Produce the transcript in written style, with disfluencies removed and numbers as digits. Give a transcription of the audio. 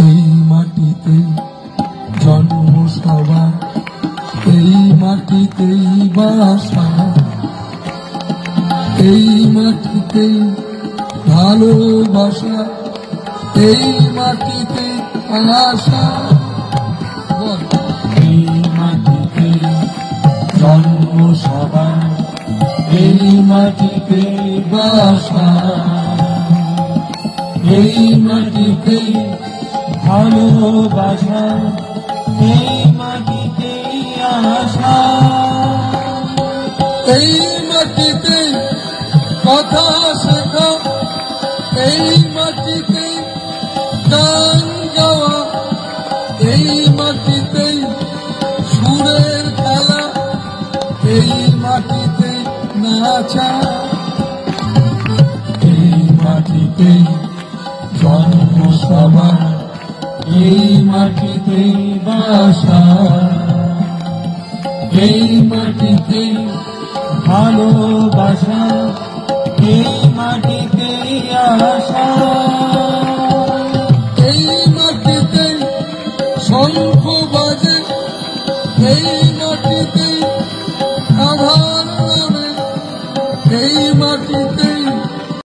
এই মাটিতে জন্ম সবার, এই মাটিতেই বাসা, এই মাটিতেই ভালোবাসা, এই মাটিতে আশা। এই মাটিতে জন্ম সবার, এই মাটিতে বাসা, এই মাটিতে ভালোবাসা, এই মাটিতে আশা। এই মাটিতে কথা শেখা, এই মাটিতে গান গাওয়া, এই মাটিতে সুরের খেলা, এই মাটিতে নাচা। এই মাটিতে জন্ম সবার, এই মাটিতে বাসা, এই মাটিতে ভালোবাসা, এই মাটিতে আশা। এই মাটিতে শঙ্খ বাজে, এই